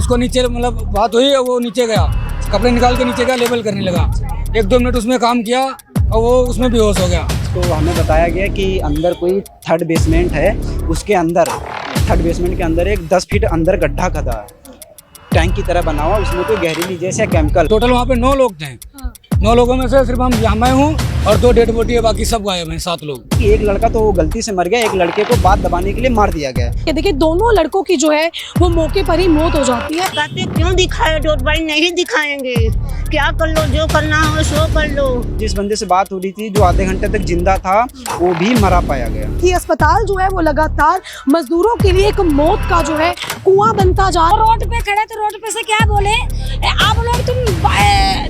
उसको नीचे मतलब बात हुई, वो नीचे गया, कपड़े निकाल के नीचे गया, लेवल करने लगा। 1-2 मिनट उसमें काम किया और वो उसमें बेहोश हो गया। तो हमें बताया गया कि अंदर कोई 3rd बेसमेंट है, उसके अंदर 3rd बेसमेंट के अंदर एक 10 फीट अंदर गड्ढा खदा है, टैंक की तरह बना हुआ, उसमें कोई गहरीली जैसे केमिकल। टोटल वहाँ पे 9 लोग थे। 9 लोगों में से सिर्फ मैं हूँ और 2 डेड बॉडी है, बाकी सब गायब हैं, 7 लोग। एक लड़का तो गलती से मर गया, एक लड़के को बात दबाने के लिए मार दिया गया। ये देखिए दोनों लड़कों की जो है वो मौके पर ही मौत हो जाती है। कहते क्यों दिखाए, डोर भाई नहीं दिखाएंगे, क्या कर लो, जो करना हो सो कर लो। जिस बंदे से बात हो रही थी जो आधे घंटे तक जिंदा था, वो भी मरा पाया गया। कि अस्पताल जो है वो लगातार मजदूरों के लिए एक मौत का जो है कुआं बनता जा रहा है। रोड पे खड़े तो रोड पे से क्या बोले, आप लोग तुम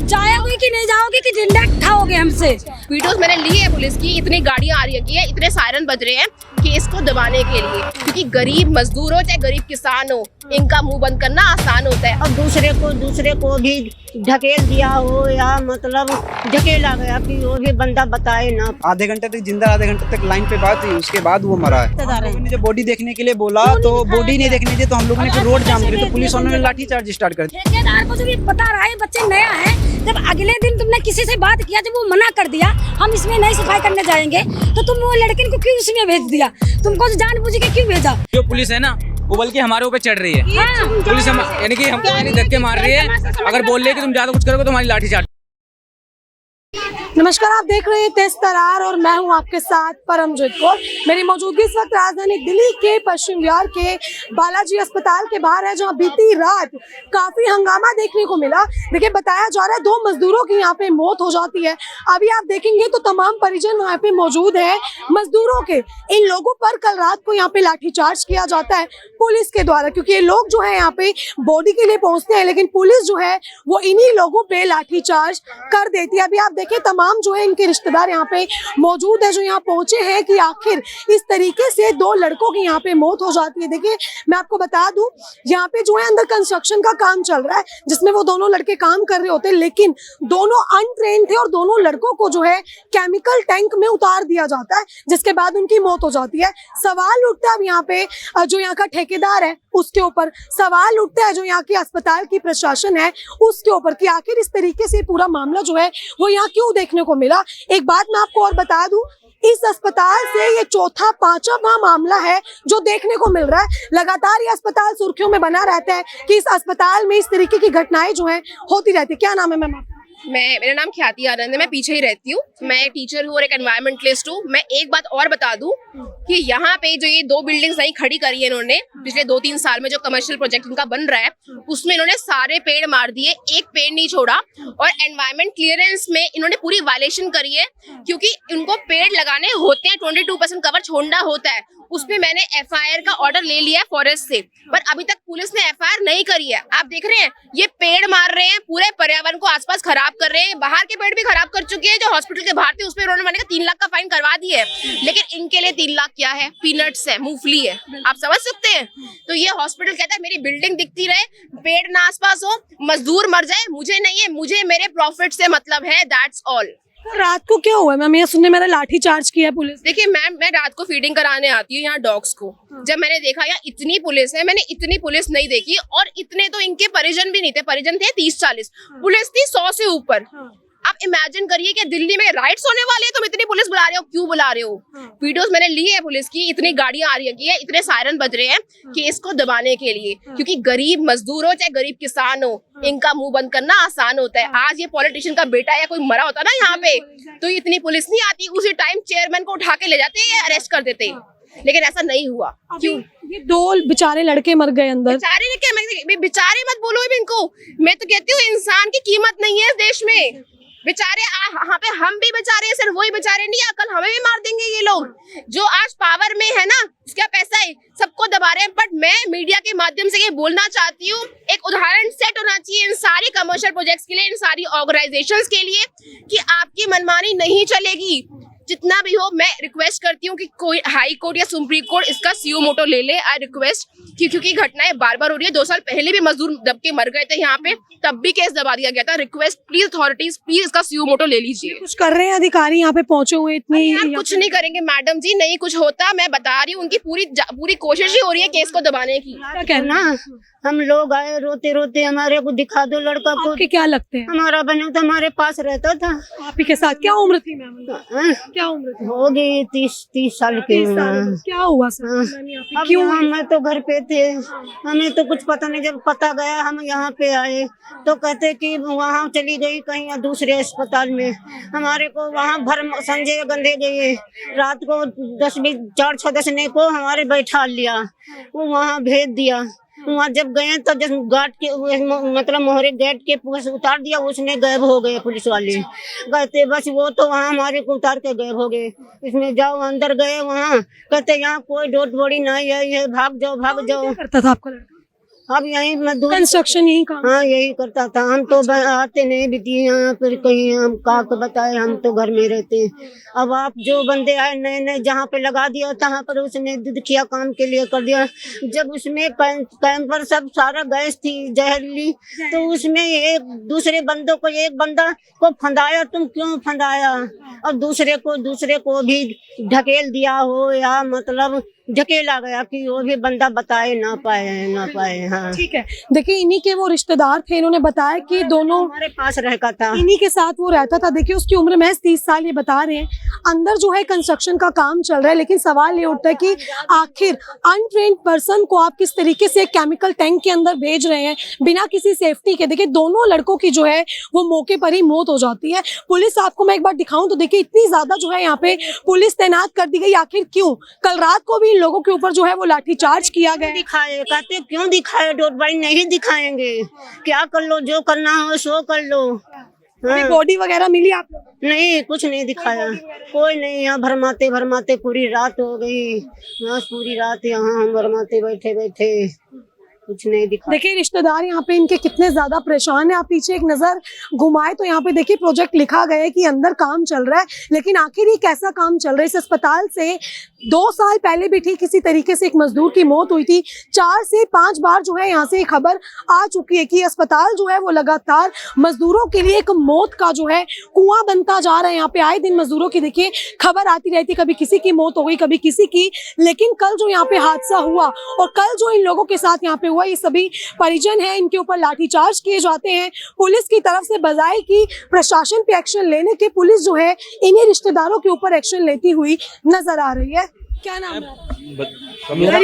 जाओगे कि नहीं जाओगे कि डंडा खाओगे हमसे। वीडियोस मैंने ली है पुलिस की, इतनी गाड़ियां आ रही है, इतने सायरन बज रहे हैं केस को दबाने के लिए, क्योंकि गरीब मजदूर हो चाहे गरीब किसान हो, इनका मुंह बंद करना आसान होता है। और दूसरे को भी ढकेल दिया हो या मतलब ढकेला गया कि वो भी बंदा बताए ना। आधे घंटे तक जिंदा, आधे घंटे तक लाइन पे बात हुई, उसके बाद वो मरा है। हम लोगों ने जब बॉडी देखने के लिए बोला तो बॉडी नहीं देखने दी, तो हम लोगों ने फिर रोड जाम किया, तो पुलिस वालों ने लाठी चार्ज स्टार्ट कर दिया। ठेकेदार को जब ये पता रहा है बच्चे नया है, जब अगले दिन तुमने किसी से बात किया, जब वो मना कर दिया हम इसमें नहीं सफाई करने जाएंगे, तो तुम वो लड़के को क्यों उसमें भेज दिया, तुमको जानबूझ के क्यों भेजा। जो पुलिस है ना वो बल्कि हमारे ऊपर चढ़ रही है। हाँ, पुलिस यानी कि हमको धक्के मार रही है, अगर बोल रही है कि तुम ज्यादा कुछ करोगे तो हमारी लाठी चार्ज। नमस्कार, आप देख रहे हैं तेज तरार और मैं हूं आपके साथ परमजीत कौर। मेरी मौजूदगी इस वक्त राजधानी दिल्ली के पश्चिम विहार के बालाजी अस्पताल के बाहर है, जहां बीती रात काफी हंगामा देखने को मिला। देखिए बताया जा रहा है 2 मजदूरों की यहां पे मौत हो जाती है। अभी आप देखेंगे तो तमाम परिजन वहां पे मौजूद है मजदूरों के। इन लोगों पर कल रात को यहाँ पे लाठीचार्ज किया जाता है पुलिस के द्वारा, क्योंकि ये लोग जो है यहाँ पे बॉडी के लिए पहुंचते हैं, लेकिन पुलिस जो है वो इन्हीं लोगों पे लाठीचार्ज कर देती है। अभी आप देखें तमाम जो है इनके रिश्तेदार यहाँ पे मौजूद है, जो यहाँ पहुंचे हैं कि आखिर इस तरीके से 2 लड़कों की यहाँ पे मौत हो जाती है। देखिए मैं आपको बता दूं, यहाँ पे जो है अंदर कंस्ट्रक्शन का काम चल रहा है, जिसमें वो दोनों लड़के काम कर रहे होते हैं, लेकिन दोनों अनट्रेन थे और दोनों लड़कों को जो है केमिकल टैंक में उतार दिया जाता है, जिसके बाद उनकी मौत हो जाती है। सवाल उठता है अब यहाँ पे जो यहाँ का ठेकेदार है उसके ऊपर, सवाल उठता है जो यहाँ के अस्पताल की प्रशासन है उसके ऊपर, कि आखिर इस तरीके से पूरा मामला जो है वो यहाँ क्यों देखने को मिला। एक बात मैं आपको और बता दूं, इस अस्पताल से ये 4था-5वां मामला है जो देखने को मिल रहा है। लगातार ये अस्पताल सुर्खियों में बना रहता है कि इस अस्पताल में इस तरीके की घटनाएं जो है होती रहती है। क्या नाम है मैम? मेरा नाम ख्याति आनंद है, मैं पीछे ही रहती हूँ, मैं टीचर हूँ और एक एनवायरमेंटलिस्ट हूँ। मैं एक बात और बता दूं कि यहाँ पे जो ये 2 बिल्डिंग्स नई खड़ी करी है इन्होंने पिछले 2-3 साल में, जो कमर्शियल प्रोजेक्ट इनका बन रहा है उसमें इन्होंने सारे पेड़ मार दिए, एक पेड़ नहीं छोड़ा, और एनवायरमेंट क्लियरेंस में इन्होंने पूरी वायलेशन करी है, क्योंकि इनको पेड़ लगाने होते हैं, 22% कवर छोड़ना होता है। उसमें मैंने FIR का ऑर्डर ले लिया है फॉरेस्ट से, पर अभी तक पुलिस ने FIR नहीं करी है। आप देख रहे हैं ये पेड़ मार रहे हैं, पूरे पर्यावरण को आसपास खराब कर रहे हैं, बाहर के पेड़ भी खराब कर चुके हैं। जो हॉस्पिटल के बाहर थे उसमें उन्होंने मैंने 3 लाख का फाइन करवा दिया है, लेकिन इनके लिए 3 लाख क्या है, पीनट्स है, मूंगफली है, आप समझ सकते हैं। तो ये हॉस्पिटल कहता है मेरी बिल्डिंग दिखती रहे, पेड़ ना आसपास हो, मजदूर मर जाए, मुझे नहीं है, मुझे मेरे प्रॉफिट से मतलब है, दैट्स ऑल। रात को क्या हुआ मैम? ये सुनने मेरा लाठी चार्ज किया पुलिस। देखिए मैम, मैं रात को फीडिंग कराने आती हूँ यहाँ डॉग्स को। जब मैंने देखा यहाँ इतनी पुलिस है, मैंने इतनी पुलिस नहीं देखी, और इतने तो इनके परिजन भी नहीं थे, परिजन थे 30-40, पुलिस थी 100 से ऊपर। आप इमेजिन करिए कि दिल्ली में राइट्स होने वाले हैं, तुम इतनी पुलिस बुला रहे हो, क्यों बुला रहे हो। वीडियोस मैंने ली है पुलिस की, इतनी गाड़ियां आ रही है, इतने सायरन बज रहे हैं केस को दबाने के लिए, क्योंकि गरीब मजदूर हो चाहे गरीब किसान हो, इनका मुंह बंद करना आसान होता है। आज ये पॉलिटिशियन का बेटा या कोई मरा होता ना यहाँ पे, तो इतनी पुलिस नहीं आती, उसी टाइम चेयरमैन को उठा के ले जाते या अरेस्ट कर देते, लेकिन ऐसा नहीं हुआ। क्यों? ये 2 बेचारे लड़के मर गए अंदर। बेचारे मत बोलो इनको, मैं तो कहती हूँ इंसान की कीमत नहीं है इस देश में। बेचारे यहाँ पे हम भी बेचारे हैं, सिर्फ वही बेचारे नहीं, कल हमें भी मार देंगे ये लोग जो आज पावर में है ना, इसका पैसा है, सबको दबा रहे हैं। बट मैं मीडिया के माध्यम से ये बोलना चाहती हूँ, एक उदाहरण सेट होना चाहिए इन सारी कमर्शियल प्रोजेक्ट्स के लिए, इन सारी ऑर्गेनाइजेशंस के लिए, कि आपकी मनमानी नहीं चलेगी। जितना भी हो, मैं रिक्वेस्ट करती हूँ कि कोई हाई कोर्ट या सुप्रीम कोर्ट इसका सीओ मोटो ले ले। आई रिक्वेस्ट, क्योंकि घटनाएं बार बार हो रही है। 2 साल पहले भी मजदूर दब के मर गए थे यहाँ पे, तब भी केस दबा दिया गया था। रिक्वेस्ट प्लीज अथॉरिटीज, प्लीज इसका सीओ मोटो ले लीजिए। कुछ कर रहे हैं अधिकारी यहाँ पे पहुंचे हुए इतनी? यार कुछ नहीं करेंगे मैडम जी, नहीं कुछ होता। मैं बता रही हूँ, उनकी पूरी कोशिश ही हो रही है केस को दबाने की। क्या कहना? हम लोग आए रोते रोते, हमारे को दिखा दो लड़का को। आपके क्या लगते हैं? हमारा बहन तो हमारे पास रहता था। आप ही के साथ क्या उम्र थी मैम? हाँ, क्या उम्र थी? हो गई 30 साल की। 30 साल। क्या हुआ सर? अब क्यों? हम तो घर पे थे, हमें तो कुछ पता नहीं। जब पता गया हम यहाँ पे आए तो कहते कि वहाँ चली गई कहीं दूसरे अस्पताल में। हमारे को वहाँ भर संजय गंदे गए, रात को 10-20 4-6 दसने को हमारे बैठा लिया, वो वहाँ भेज दिया। वहाँ जब गए तो जब गार्ड के मतलब मोहरे गेट के पुलिस उतार दिया, उसने गायब हो गए। पुलिस वाले कहते बस वो तो वहाँ हमारे को उतार के गायब हो गए। इसमें जाओ अंदर गए, वहाँ कहते यहाँ कोई डोट बॉडी नहीं है, ये भाग जाओ भाग जाओ। करता था आपका लड़का? अब यही मजदूर कंस्ट्रक्शन यही काम? हाँ यही करता था। हम तो आते नहीं बीती यहाँ, फिर कहीं हम का बताए, हम तो घर में रहते। अब आप जो बंदे आए नए नए, जहाँ पे लगा दिया तहाँ पर उसने दूध किया काम के लिए कर दिया। जब उसमें कैंप पर सब सारा गैस थी जहरीली, तो उसमें एक दूसरे बंदों को, एक बंदा को फंदाया। तुम क्यों फंदाया? और दूसरे को भी ढकेल दिया हो, या मतलब ढकेला गया कि वो भी बंदा बताए ना पाए। हाँ ठीक है, देखिए इन्हीं के वो रिश्तेदार थे, इन्होंने बताया कि दोनों हमारे पास रहता था, इन्हीं के साथ वो रहता था। देखिए उसकी उम्र महज 30 साल, ये बता रहे हैं। अंदर जो है कंस्ट्रक्शन का काम चल रहा है, लेकिन सवाल ये उठता है कि आखिर अनट्रेन्ड पर्सन को आप किस तरीके से केमिकल टैंक के अंदर भेज रहे हैं बिना किसी सेफ्टी के। देखिए दोनों लड़कों की जो है वो मौके पर ही मौत हो जाती है। पुलिस, आपको मैं एक बार दिखाऊं तो देखिए इतनी ज्यादा जो है यहाँ पे पुलिस तैनात कर दी गई। आखिर क्यों? कल रात को भी लोगों के ऊपर जो है वो लाठीचार्ज किया गया। दिखाए कहते क्यों दिखाए? डोट बॉडी नहीं दिखाएंगे, क्या कर लो, जो करना हो सो कर लो। हाँ। बॉडी वगैरह मिली आप लोगों को? नहीं, कुछ नहीं दिखाया, कोई नहीं। यहाँ भरमाते पूरी रात हो गई, बस पूरी रात यहाँ हम भरमाते बैठे कुछ नहीं दिखा। देखिए रिश्तेदार यहाँ पे इनके कितने ज्यादा परेशान है। आप पीछे एक नजर घुमाए तो यहाँ पे देखिए प्रोजेक्ट लिखा गया है कि अंदर काम चल रहा है, लेकिन आखिर ये कैसा काम चल रहा है? इस अस्पताल से 2 साल पहले भी ठीक इसी तरीके से एक मजदूर की मौत हुई थी। 4 से 5 बार जो है यहाँ से खबर आ चुकी है कि अस्पताल जो है वो लगातार मजदूरों के लिए एक मौत का जो है कुआं बनता जा रहा है। यहाँ पे आए दिन मजदूरों की देखिए खबर आती रहती, कभी किसी की मौत हो गई, कभी किसी की। लेकिन कल जो यहाँ पे हादसा हुआ और कल जो इन लोगों के साथ यहाँ पे हुआ, ये सभी परिजन हैं, इनके ऊपर लाठीचार्ज किए जाते हैं पुलिस की तरफ से। बजाय कि प्रशासन पे एक्शन लेने के, पुलिस जो है इन्हीं रिश्तेदारों के ऊपर एक्शन लेती हुई नजर आ रही है। क्या नाम है? मेरा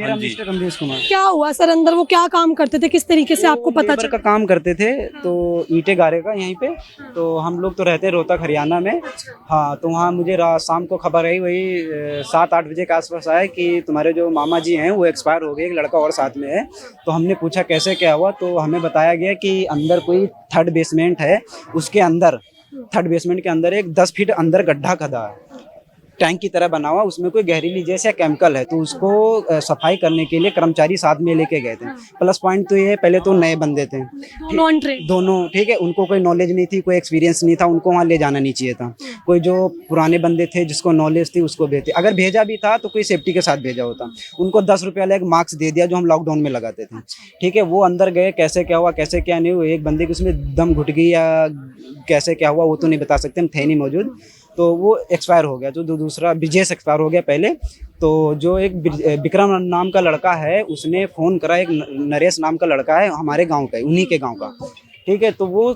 हाँ मिस्टर कमलेश कुमार। क्या हुआ सर? अंदर वो क्या काम करते थे, किस तरीके से आपको पता लेबर चला? का काम करते थे, तो ईंटें गारे का यहीं पे। तो हम लोग तो रहते रोहतक हरियाणा में। हाँ, तो वहाँ मुझे शाम को खबर आई, वही 7-8 बजे के आसपास आया कि तुम्हारे जो मामा जी हैं वो एक्सपायर हो गए, एक लड़का और साथ में है। तो हमने पूछा कैसे क्या हुआ, तो हमें बताया गया कि अंदर कोई 3rd बेसमेंट है, उसके अंदर 3rd बेसमेंट के अंदर एक 10 फीट अंदर गड्ढा खदा है, टैंक की तरह बना हुआ। उसमें कोई जहरीली जैसा केमिकल है, तो उसको सफाई करने के लिए कर्मचारी साथ में लेके गए थे। प्लस पॉइंट तो ये, पहले तो नए बंदे थे दोनों, ठीक है, उनको कोई नॉलेज नहीं थी, कोई एक्सपीरियंस नहीं था, उनको वहाँ ले जाना नहीं चाहिए था। कोई जो पुराने बंदे थे जिसको नॉलेज थी उसको भेजते, अगर भेजा भी था तो कोई सेफ्टी के साथ भेजा होता। उनको 10 रुपये वाला एक मास्क दे दिया जो हम लॉकडाउन में लगाते थे, ठीक है। वो अंदर गए, कैसे क्या हुआ कैसे क्या नहीं हुआ, एक बंदे की उसमें दम घुट गई या कैसे क्या हुआ वो तो नहीं बता सकते, हम थे नहीं मौजूद। तो वो एक्सपायर हो गया। जो दूसरा ब्रिजेश एक्सपायर हो गया पहले। तो जो एक विक्रम नाम का लड़का है, उसने फ़ोन करा, एक नरेश नाम का लड़का है हमारे गांव का, उन्हीं के गांव का, ठीक है। तो वो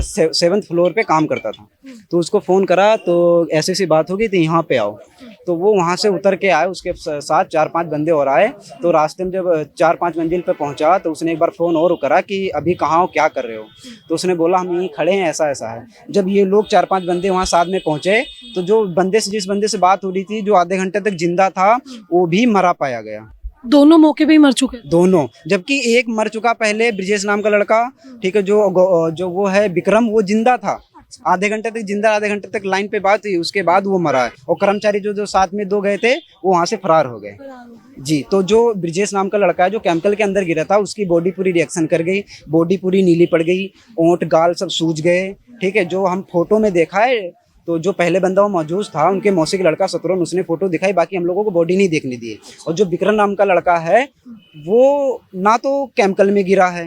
7th फ्लोर पे काम करता था। तो उसको फ़ोन करा, तो ऐसी बात हो गई थी, यहाँ पे आओ। तो वो वहाँ से उतर के आए, उसके साथ 4-5 बंदे और आए। तो रास्ते में जब 4-5 मंजिल पे पहुँचा तो उसने एक बार फ़ोन और करा कि अभी कहाँ हो, क्या कर रहे हो। तो उसने बोला हम यहीं खड़े हैं, ऐसा ऐसा है। जब ये लोग 4-5 बंदे वहाँ साथ में पहुँचे, तो जो बंदे से, जिस बंदे से बात हो रही थी, जो आधे घंटे तक जिंदा था, वो भी मरा पाया गया। दोनों मौके पे ही मर चुके, दोनों। जबकि एक मर चुका पहले, ब्रिजेश नाम का लड़का, ठीक है। जो वो है विक्रम, वो जिंदा था, आधे घंटे तक जिंदा, आधे घंटे तक लाइन पे बात हुई, उसके बाद वो मरा है। और कर्मचारी जो साथ में 2 गए थे वो वहाँ से फरार हो गए जी। तो जो ब्रिजेश नाम का लड़का है जो केमिकल के अंदर गिरा था, उसकी बॉडी पूरी रिएक्शन कर गई, बॉडी पूरी नीली पड़ गई, ओंठ गाल सब सूज गए, ठीक है। जो हम फोटो में देखा है तो जो पहले बंदा वो मौजूद था, उनके मौसी का लड़का शत्रुघ्न, उसने फोटो दिखाई, बाकी हम लोगों को बॉडी नहीं देखने दी। और जो विक्रम नाम का लड़का है वो ना तो केमिकल में गिरा है,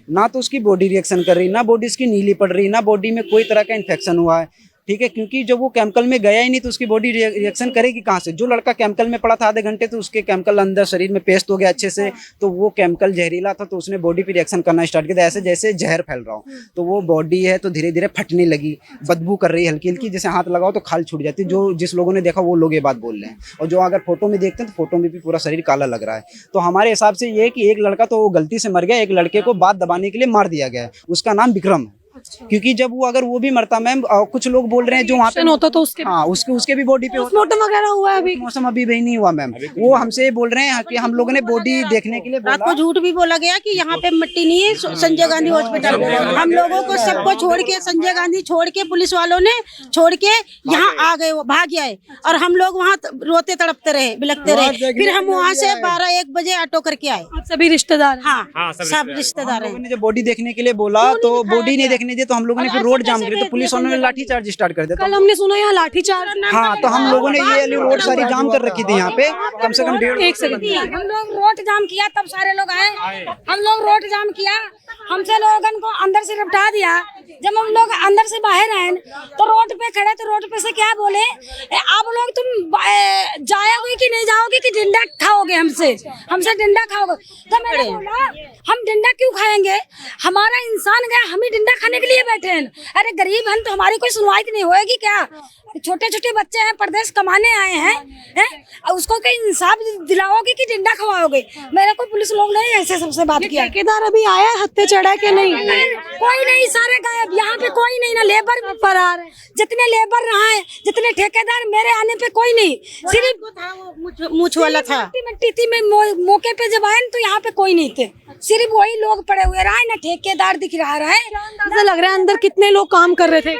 ना तो उसकी बॉडी रिएक्शन कर रही, ना बॉडी उसकी नीली पड़ रही, ना बॉडी में कोई तरह का इन्फेक्शन हुआ है। ठीक है, क्योंकि जब वो केमिकल में गया ही नहीं तो उसकी बॉडी रिएक्शन करेगी कहाँ से। जो लड़का केमिकल में पड़ा था आधे घंटे, तो उसके केमिकल अंदर शरीर में पेस्ट हो गया अच्छे से, तो वो केमिकल जहरीला था, तो उसने बॉडी पे रिएक्शन करना स्टार्ट किया, ऐसे जैसे जहर फैल रहा हो। तो वो बॉडी है तो धीरे धीरे फटने लगी, बदबू कर रही है हल्की हल्की, जैसे हाथ लगाओ तो खाल छूट जाती है। जो जिस लोगों ने देखा वो लोग ये बात बोल रहे हैं, और जो अगर फोटो में देखते हैं तो फोटो में भी पूरा शरीर काला लग रहा है। तो हमारे हिसाब से ये है कि एक लड़का तो गलती से मर गया, एक लड़के को बात दबाने के लिए मार दिया गया है, उसका नाम विक्रम है। क्योंकि जब वो अगर वो भी मरता मैम, कुछ लोग बोल रहे हैं जो वहाँ पे होता तो उसके हाँ उसके भी बॉडी पे पोस्टमार्टम वगैरह हुआ है अभी? मौसम अभी भी नहीं हुआ मैम। वो हमसे बोल रहे हैं कि हम लोगों ने बॉडी देखने के लिए रात को झूठ भी बोला गया कि यहाँ पे मिट्टी नहीं है संजय गांधी हॉस्पिटल। हम लोगों को सबको छोड़ के, संजय गांधी छोड़ के, पुलिस वालों ने छोड़ के यहाँ आ गए, वो भाग गए, और हम लोग वहाँ रोते तड़पते रहे, बिलखते रहे। फिर हम वहाँ से 12-1 बजे ऑटो करके आए। सभी रिश्तेदार? हाँ, सब रिश्तेदार हैं। जब बॉडी देखने के लिए बोला तो बॉडी नहीं देखने दी, तो हम लोगों ने फिर रोड जाम किया, तो पुलिस वालों ने लाठी चार्ज स्टार्ट कर दिया। कल हमने सुना यहाँ लाठी चार्ज। हाँ, तो हम लोगों ने ये वाली रोड सारी जाम कर रखी थी यहाँ पे, कम से कम 1.5 सेकंड। हम लोग रोड जाम किया, तब सारे लोग आए, हम लोग रोड जाम किया, हमसे लोगों को अंदर से निपटा दिया। जब हम लोग अंदर से बाहर आए तो रोड पे खड़े, तो रोड पे से क्या बोले, आप लोग तुम जाओगे कि नहीं जाओगे कि डंडा खाओगे, हमसे डंडा खाओगे। तो मैंने बोला हम डंडा क्यों खाएंगे, हमारा इंसान गया, हम ही डंडा खाने के लिए बैठे हैं। अरे गरीब हैं तो हमारी कोई सुनवाई नहीं होएगी क्या? छोटे छोटे बच्चे हैं, परदेश कमाने आए हैं, उसको कोई इंसाफ दिलाओगे कि डंडा खवाओगे? मेरे को पुलिस लोग ने ऐसे सबसे बात किया। ठेकेदार अभी आया है हत्या चढ़ा के? नहीं, कोई नहीं, सारे गायब, यहाँ पे कोई नहीं, ना लेबर फरार है, जितने लेबर रहा है, जितने ठेकेदार, मेरे आने पे कोई नहीं, सिर्फ मूछ वाला था, मिट्टी थी। मैं मौके पे जब आए तो यहाँ पे कोई नहीं थे, सिर्फ वही लोग पड़े हुए रहा है, ना ठेकेदार दिख रहा है। ऐसा लग रहा है अंदर कितने लोग काम कर रहे थे?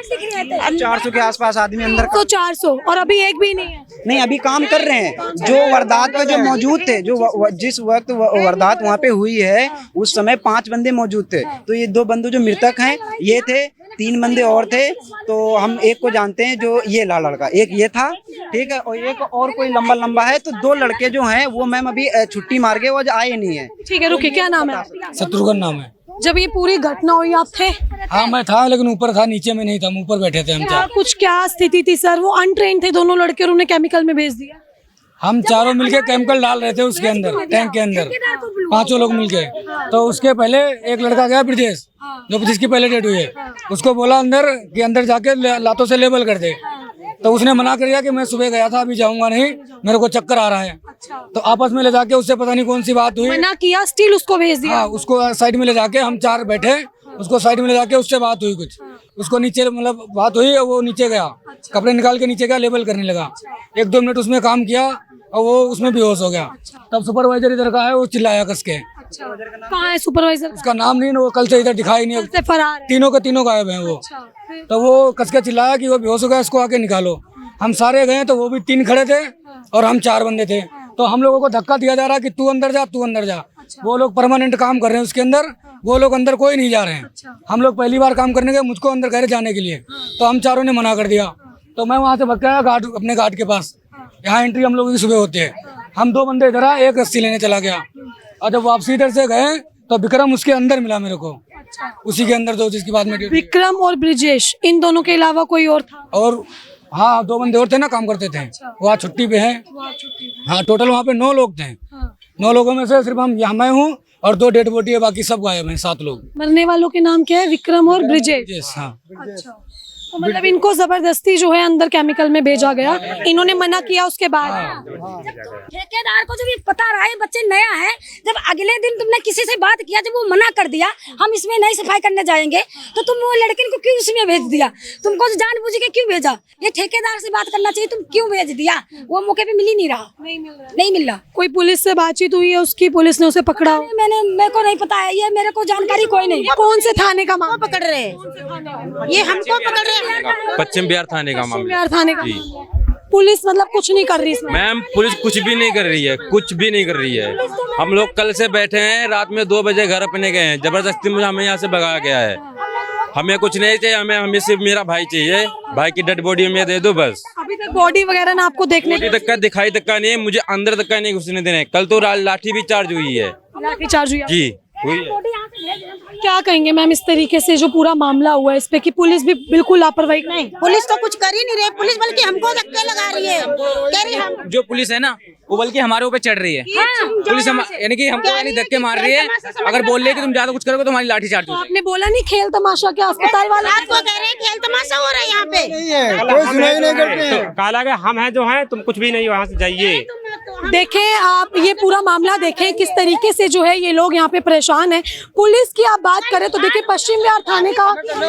400 के आसपास आदमी अंदर। तो 400, और अभी एक भी नहीं है? नहीं, अभी काम कर रहे हैं। जो वारदात में जो मौजूद थे, जो जिस वक्त वारदात वहाँ पे हुई है उस समय 5 बंदे मौजूद थे। तो ये 2 बंदे जो मृतक हैं ये थे, 3 बंदे और थे। तो हम एक को जानते हैं जो ये लाल लड़का, एक ये था, ठीक है, और एक और कोई लंबा है। तो 2 लड़के जो हैं वो मैम अभी छुट्टी मार गए, वो आज आए नहीं है। ठीक है, रुकिए, क्या नाम है? शत्रुघ्न नाम है। जब ये पूरी घटना हुई आप थे? हाँ मैं था, लेकिन ऊपर था, नीचे में नहीं था, ऊपर बैठे थे हम चार। क्या स्थिति थी सर? वो अनट्रेन थे दोनों लड़के और उन्हें केमिकल में भेज दिया? हम चारों मिलके केमिकल डाल रहे थे उसके अंदर, टैंक के अंदर, 5 लोग मिलके। तो उसके पहले एक लड़का गया ब्रिजेश, जिसकी पहले डेट हुई है, उसको बोला अंदर कि अंदर जाके लातों से लेबल कर दे। तो उसने मना कर दिया कि मैं सुबह गया था, अभी जाऊंगा नहीं, मेरे को चक्कर आ रहा है। तो आपस में ले जाके उससे पता नहीं कौन सी बात हुई, मना किया, स्टिल उसको भेज दिया। हाँ, उसको साइड में ले जाके हम 4 बैठे, उसको साइड में ले जाके उससे बात हुई, कुछ उसको नीचे मतलब बात हुई, वो नीचे गया, कपड़े निकाल के नीचे गया, लेबल करने लगा। 1-2 मिनट उसमें काम किया और वो उसमें बेहोश हो गया। तब सुपरवाइजर इधर का है, वो चिल्लाया कस के। कहाँ है सुपरवाइजर? उसका नाम नहीं, वो कल से इधर दिखाई नहीं, से फरार है। तीनों के तीनों गायब हैं वो। तो वो कस के चिल्लाया कि वो बेहोश हो गया, इसको आके निकालो। हम सारे गए तो वो भी 3 खड़े थे और हम 4 बंदे थे। तो हम लोगों को धक्का दिया जा रहा कि तू अंदर जा, तू अंदर जा। वो लोग परमानेंट काम कर रहे हैं उसके अंदर, वो लोग अंदर कोई नहीं जा रहे हैं। हम लोग पहली बार काम करने गए, मुझको अंदर घर जाने के लिए, तो हम चारों ने मना कर दिया। तो मैं वहाँ से भग गया गार्ड, अपने गार्ड के पास। यहाँ एंट्री हम लोगों की सुबह होती है। हम 2 बंदे इधर आए, एक रस्सी लेने चला गया, और जब वापसी इधर से गए तो विक्रम उसके अंदर मिला मेरे को, उसी के अंदर, जो जिसकी बात में। विक्रम और ब्रिजेश, इन दोनों के अलावा कोई और था? और हाँ, 2 बंदे और थे ना, काम करते थे, वो आज छुट्टी पे हैं। हाँ, टोटल वहाँ पे 9 लोग थे। 9 लोगों में से सिर्फ मैं हूँ और 2 डेड बॉडी है, बाकी सब गायब हैं, 7 लोग। मरने वालों के नाम क्या है? विक्रम और ब्रिजेश। हाँ। तो मतलब इनको जबरदस्ती जो है अंदर केमिकल में भेजा गया, इन्होंने मना किया उसके बाद। ठेकेदार को जब ये पता रहा है बच्चे नया है, जब अगले दिन तुमने किसी से बात किया, जब वो मना कर दिया हम इसमें नहीं सफाई करने जाएंगे, तो तुम वो लड़के को क्यों इसमें भेज दिया? तुमको जानबूझ के क्यों भेजा? ये ठेकेदार से बात करना चाहिए, तुम क्यों भेज दिया? वो मौके पे मिल ही नहीं रहा, नहीं मिल रहा। कोई पुलिस से बातचीत हुई है उसकी? पुलिस ने उसे पकड़ा? मेरे को नहीं पता है, ये मेरे को जानकारी कोई नहीं। कौन से थाने का मामला? पकड़ रहे, ये हमको पकड़ रहे। पश्चिम बिहार थाने का मामला। बिहार थाने का। पुलिस मतलब कुछ नहीं कर रही इसमें? मैम, पुलिस कुछ भी नहीं कर रही है, कुछ भी नहीं कर रही है। हम लोग कल से बैठे हैं, रात में 2 बजे घर अपने गए हैं, जबरदस्ती मुझे हमें यहाँ से भगाया गया है। हमें कुछ नहीं चाहिए, हमें सिर्फ मेरा भाई चाहिए। भाई की डेड बॉडी हमें दे दो बस। अभी तक बॉडी वगैरह ना आपको देखने बॉडी तक का दिखाई तक का नहीं है, मुझे अंदर तक का नहीं घुसने देने। कल तो लाठी भी चार्ज हुई है। लाठी चार्ज हुई जी हुई है। क्या कहेंगे मैम इस तरीके से जो पूरा मामला हुआ है इस पे कि पुलिस भी बिल्कुल लापरवाही नहीं, पुलिस तो कुछ कर ही नहीं रही। पुलिस बल्कि हमको धक्के लगा रही है, कह रही हम जो पुलिस है ना वो बल्कि हमारे ऊपर चढ़ रही है। पुलिस यानी कि हमको यानी धक्के मार रही है। अगर बोल रही है कि तुम ज्यादा कुछ करोगे तो हमारी लाठी चार्ज हो जाएगी। आपने बोला नहीं खेल तमाशा क्या अस्पताल वाले रात को कह रहे हैं खेल तमाशा हो रहा है यहाँ पे। कोई सुनाई नहीं करते। काला गया हम हैं जो हैं, तुम कुछ भी नहीं हो, यहाँ से जाइए। देखें आप ये पूरा मामला देखें किस तरीके से जो है ये लोग यहाँ पे परेशान हैं। पुलिस की आप बात करें तो देखिए पश्चिम विहार थाने का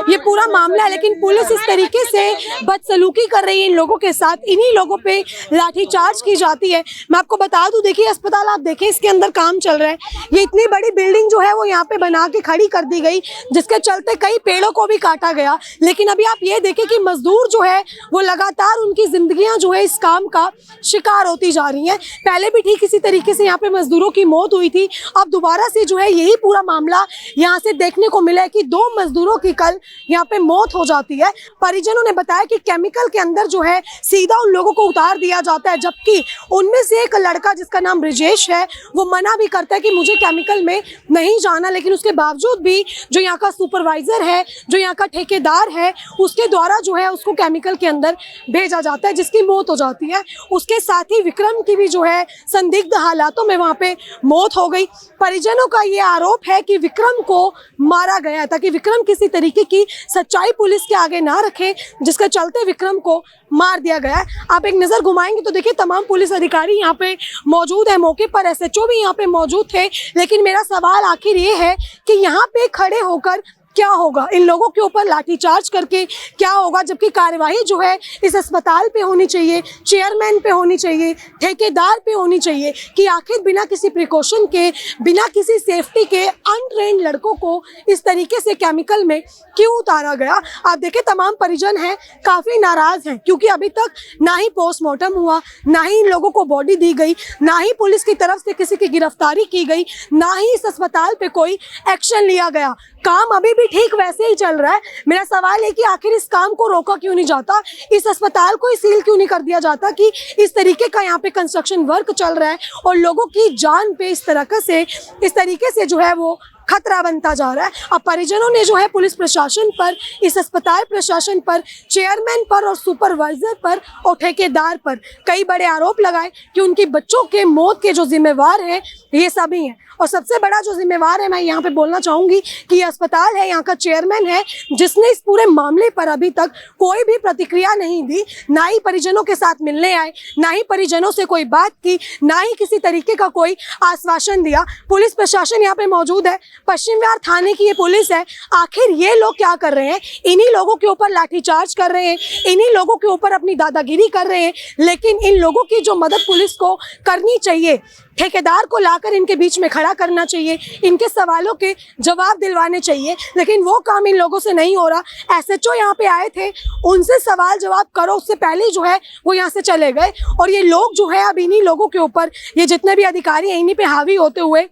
ये पूरा मामला है, लेकिन पुलिस इस तरीके से बदसलूकी कर रही है इन लोगों के साथ। इन्हीं लोगों पे लाठीचार्ज की जाती है। मैं आपको बता दूं, देखिए अस्पताल आप देखें इसके अंदर काम चल रहा है। ये इतनी बड़ी बिल्डिंग जो है वो यहाँ पे बना के खड़ी कर दी गई, जिसके चलते कई पेड़ों को भी काटा गया। लेकिन अभी आप ये देखें कि मजदूर जो है वो लगातार उनकी जिंदगियां जो है इस काम का शिकार होती जा रही हैं। पहले भी ठीक इसी तरीके से यहाँ पे मजदूरों की मौत हुई थी। अब दोबारा से जो है यही पूरा मामला यहाँ से देखने को मिला है कि 2 मजदूरों की कल यहाँ पे मौत हो जाती है। परिजनों ने बताया कि केमिकल के अंदर जो है सीधा उन लोगों को उतार दिया जाता है, जबकि उनमें से एक लड़का जिसका नाम ब्रिजेश है वो मना भी करता है कि मुझे केमिकल में नहीं जाना। लेकिन उसके बावजूद भी जो यहाँ का सुपरवाइजर है, जो यहाँ का ठेकेदार है, उसके द्वारा जो है उसको केमिकल के अंदर भेजा जाता है, जिसकी मौत हो जाती है। उसके साथ ही विक्रम की भी जो है संदिग्ध हालातों में वहाँ पे मौत हो गई। परिजनों का ये आरोप है कि विक्रम को मारा गया ताकि विक्रम किसी तरीके की सच्चाई पुलिस के आगे ना रखे, जिसके चलते विक्रम को मार दिया गया है। आप एक नज़र घुमाएंगे तो देखिए तमाम पुलिस अधिकारी यहाँ पे मौजूद है, मौके पर एसएचओ भी यहाँ पे मौजूद थे। लेकिन मेरा सवाल आखिर ये है कि यहाँ पे खड़े होकर क्या होगा, इन लोगों के ऊपर लाठीचार्ज करके क्या होगा, जबकि कार्यवाही जो है इस अस्पताल पे होनी चाहिए, चेयरमैन पे होनी चाहिए, ठेकेदार पे होनी चाहिए कि आखिर बिना किसी प्रिकॉशन के, बिना किसी सेफ्टी के अनट्रेन्ड लड़कों को इस तरीके से केमिकल में क्यों उतारा गया। आप देखें तमाम परिजन हैं काफ़ी नाराज़ हैं, क्योंकि अभी तक ना ही पोस्टमार्टम हुआ, ना ही इन लोगों को बॉडी दी गई, ना ही पुलिस की तरफ से किसी की गिरफ्तारी की गई, ना ही इस अस्पताल पे कोई एक्शन लिया गया। काम अभी भी ठीक वैसे ही चल रहा है। मेरा सवाल है कि आखिर इस काम को रोका क्यों नहीं जाता, इस अस्पताल को सील क्यों नहीं कर दिया जाता कि इस तरीके का यहाँ पे कंस्ट्रक्शन वर्क चल रहा है और लोगों की जान पे इस तरीके से जो है वो खतरा बनता जा रहा है। अब परिजनों ने जो है पुलिस प्रशासन पर, इस अस्पताल प्रशासन पर, चेयरमैन पर और सुपरवाइजर पर और ठेकेदार पर कई बड़े आरोप लगाए कि उनकी बच्चों के मौत के जो जिम्मेवार हैं ये सभी हैं। और सबसे बड़ा जो जिम्मेवार है, मैं यहाँ पे बोलना चाहूँगी कि ये अस्पताल है, यहाँ का चेयरमैन है, जिसने इस पूरे मामले पर अभी तक कोई भी प्रतिक्रिया नहीं दी, ना ही परिजनों के साथ मिलने आए, ना ही परिजनों से कोई बात की, ना ही किसी तरीके का कोई आश्वासन दिया। पुलिस प्रशासन यहाँ पे मौजूद है, पश्चिम विहार थाने की ये पुलिस है। आखिर ये लोग क्या कर रहे हैं? इन्हीं लोगों के ऊपर लाठीचार्ज कर रहे हैं, इन्हीं लोगों के ऊपर अपनी दादागिरी कर रहे हैं। लेकिन इन लोगों की जो मदद पुलिस को करनी चाहिए, ठेकेदार को लाकर इनके बीच में खड़ा करना चाहिए, इनके सवालों के जवाब दिलवाने चाहिए, लेकिन वो काम इन लोगों से नहीं हो रहा। एसएचओ यहाँ पे आए थे, उनसे सवाल जवाब करो, उससे पहले जो है वो यहाँ से चले गए। और ये लोग जो है अब इन्हीं लोगों के ऊपर, ये जितने भी अधिकारी हैं इन्हीं पे हावी होते हुए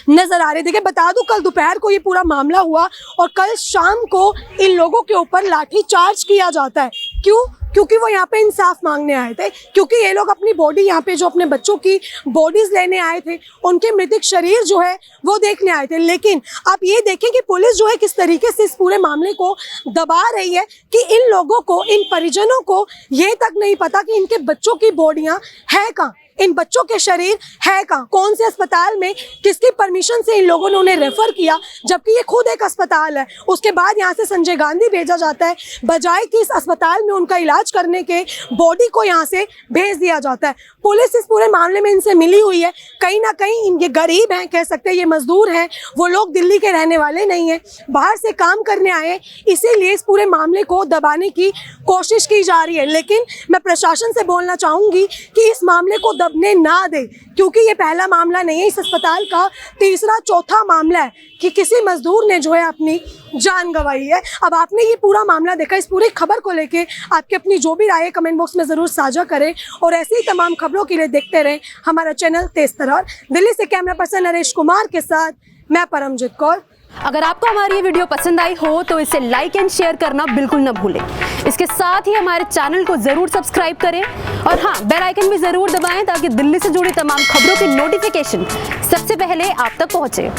नजर आ रहे। देखिए बता दूं, कल दोपहर को ये पूरा मामला हुआ और कल शाम को इन लोगों के ऊपर लाठीचार्ज किया जाता है। क्यों? क्योंकि वो यहाँ पे इंसाफ मांगने आए थे, क्योंकि ये लोग अपनी बॉडी, यहाँ पे जो अपने बच्चों की बॉडीज लेने आए थे, उनके मृतक शरीर जो है वो देखने आए थे। लेकिन आप ये देखें कि पुलिस जो है किस तरीके से इस पूरे मामले को दबा रही है कि इन लोगों को, इन परिजनों को ये तक नहीं पता कि इनके बच्चों की बॉडियाँ है कहाँ, इन बच्चों के शरीर है कहाँ, कौन से अस्पताल में, किसकी परमिशन से इन लोगों ने उन्हें रेफर किया, जबकि ये खुद एक अस्पताल है। उसके बाद यहाँ से संजय गांधी भेजा जाता है, बजाय कि इस अस्पताल में उनका इलाज करने के बॉडी को यहाँ से भेज दिया जाता है। पुलिस इस पूरे मामले में इनसे मिली हुई है। कहीं ना कहीं ये गरीब हैं, कह सकते हैं ये मजदूर हैं, वो लोग दिल्ली के रहने वाले नहीं हैं, बाहर से काम करने आए हैं, इसीलिए इस पूरे मामले को दबाने की कोशिश की जा रही है। लेकिन मैं प्रशासन से बोलना चाहूँगी कि इस मामले को दबने ना दे, क्योंकि ये पहला मामला नहीं है, इस अस्पताल का तीसरा चौथा मामला है कि किसी मजदूर ने जो है अपनी जान गंवाई है। अब आपने ये पूरा मामला देखा, इस पूरी खबर को लेके आपकी अपनी जो भी राय है कमेंट बॉक्स में ज़रूर साझा करें और ऐसी ही तमाम खबरों के लिए देखते रहें हमारा चैनल तेज तर्रार। दिल्ली से कैमरा पर्सन नरेश कुमार के साथ मैं परमजीत कौर। अगर आपको हमारी ये वीडियो पसंद आई हो तो इसे लाइक एंड शेयर करना बिल्कुल न भूलें। इसके साथ ही हमारे चैनल को जरूर सब्सक्राइब करें और हाँ, बेल आइकन भी जरूर दबाएं ताकि दिल्ली से जुड़ी तमाम खबरों की नोटिफिकेशन सबसे पहले आप तक पहुंचे।